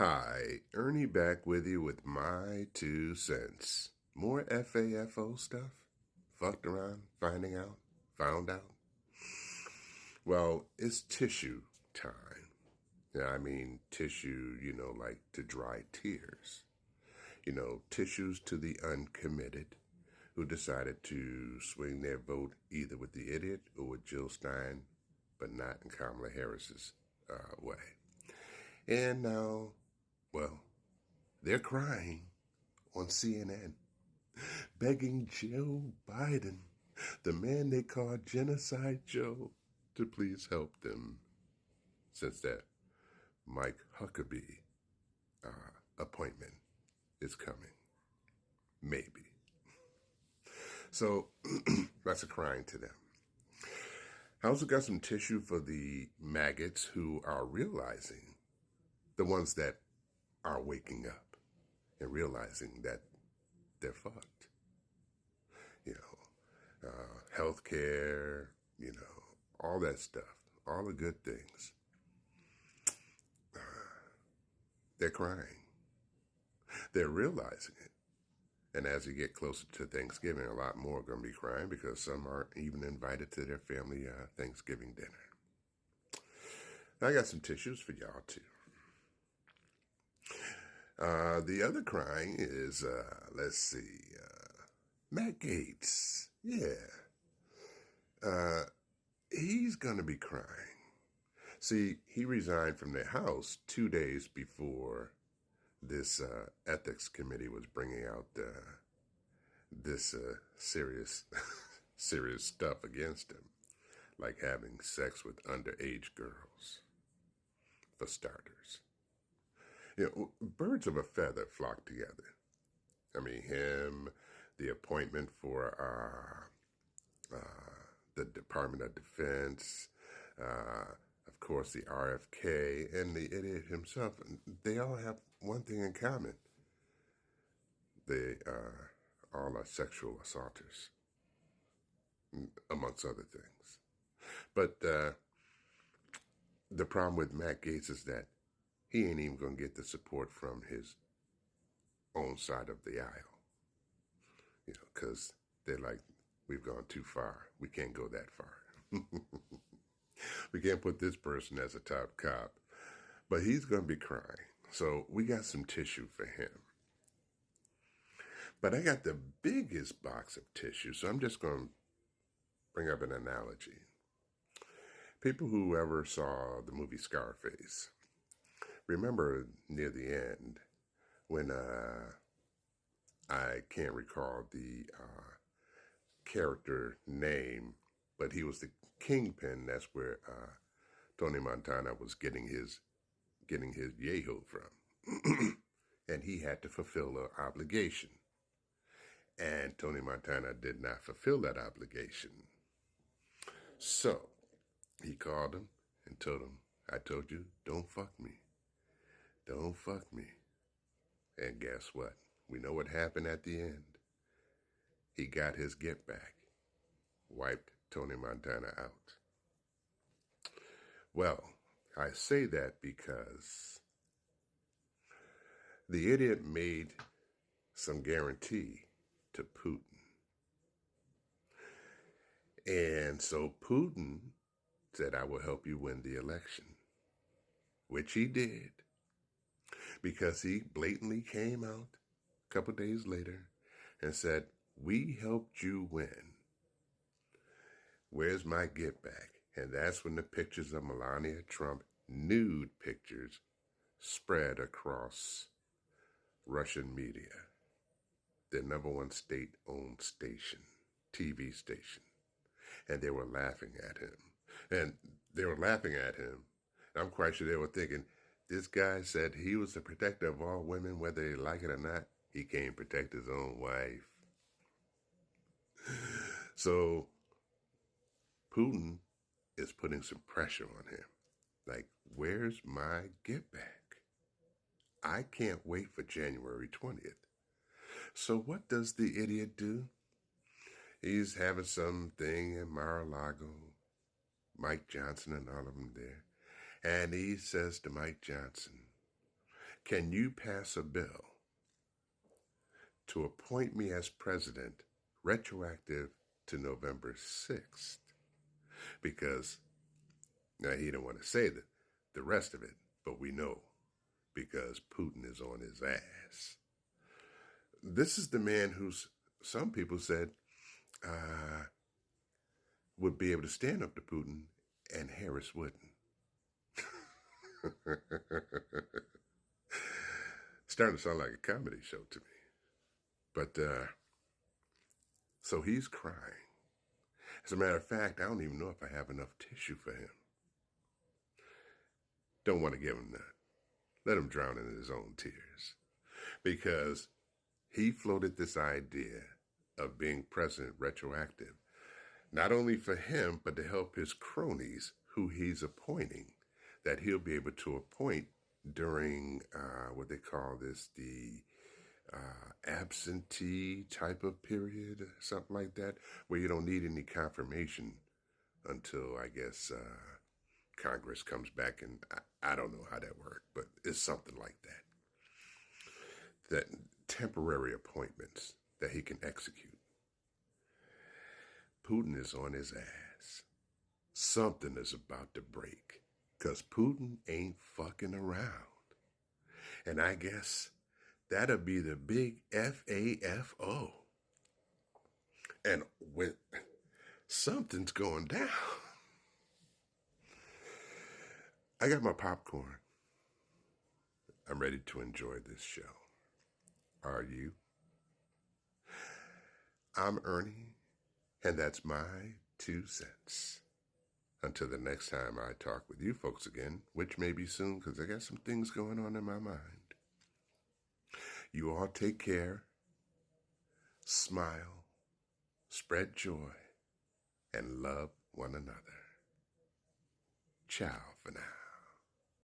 Hi, Ernie back with you with Mi2Sense. More FAFO stuff? Fucked around, finding out, found out? Well, it's tissue time. Yeah, I mean tissue, like to dry tears. Tissues to the uncommitted who decided to swing their vote either with the idiot or with Jill Stein, but not in Kamala Harris's way. And now, well, they're crying on CNN, begging Joe Biden, the man they call Genocide Joe, to please help them since that Mike Huckabee appointment is coming. Maybe. So that's a crying to them. I also got some tissue for the maggots who are realizing, the ones that are waking up and realizing that they're fucked. Healthcare, all that stuff, all the good things. They're crying. They're realizing it. And as you get closer to Thanksgiving, a lot more are going to be crying because some aren't even invited to their family Thanksgiving dinner. I got some tissues for y'all too. The other crying is, let's see, Matt Gaetz. Yeah. He's going to be crying. See, he resigned from the House 2 days before this ethics committee was bringing out this serious serious stuff against him, like having sex with underage girls, for starters. Birds of a feather flock together. I mean, him, the appointment for the Department of Defense, of course, the RFK, and the idiot himself. They all have one thing in common. They all are sexual assaulters, amongst other things. But the problem with Matt Gaetz is that he ain't even going to get the support from his own side of the aisle, because they're like, we've gone too far. We can't go that far. We can't put this person as a top cop. But he's going to be crying. So we got some tissue for him. But I got the biggest box of tissue, so I'm just going to bring up an analogy. People who ever saw the movie Scarface, remember near the end when I can't recall the character name, but he was the kingpin. That's where Tony Montana was getting his yay-ho from. And he had to fulfill an obligation. And Tony Montana did not fulfill that obligation. So he called him and told him, I told you, don't fuck me. Don't fuck me. And guess what? We know what happened at the end. He got his get back. Wiped Tony Montana out. Well, I say that because the idiot made some guarantee to Putin. And so Putin said, I will help you win the election, which he did, because he blatantly came out a couple days later and said, we helped you win. Where's my get back? And that's when the pictures of Melania Trump, nude pictures, spread across Russian media, their number one state-owned station, TV station. And they were laughing at him. And they were laughing at him. I'm quite sure they were thinking, this guy said he was the protector of all women, whether they like it or not. He can't protect his own wife. So Putin is putting some pressure on him. Like, where's my get back? I can't wait for January 20th. So what does the idiot do? He's having something in Mar-a-Lago, Mike Johnson and all of them there. And he says to Mike Johnson, Can you pass a bill to appoint me as president retroactive to November 6th? Because now he don't want to say the rest of it, but we know because Putin is on his ass. This is the man who's, some people said, would be able to stand up to Putin, and Harris wouldn't. Starting to sound like a comedy show to me. But, so he's crying. As a matter of fact, I don't even know if I have enough tissue for him. Don't want to give him that. Let him drown in his own tears. Because he floated this idea of being president retroactive, not only for him, but to help his cronies who he's appointing, that he'll be able to appoint during what they call this, the absentee type of period, something like that, where you don't need any confirmation until, I guess, Congress comes back, and I don't know how that works, but it's something like that. That temporary appointments that he can execute. Putin is on his ass. Something is about to break, because Putin ain't fucking around. And I guess that'll be the big FAFO. And when something's going down, I got my popcorn. I'm ready to enjoy this show. Are you? I'm Ernie, and that's my 2 cents. Until the next time I talk with you folks again, which may be soon because I got some things going on in my mind. You all take care, smile, spread joy, and love one another. Ciao for now.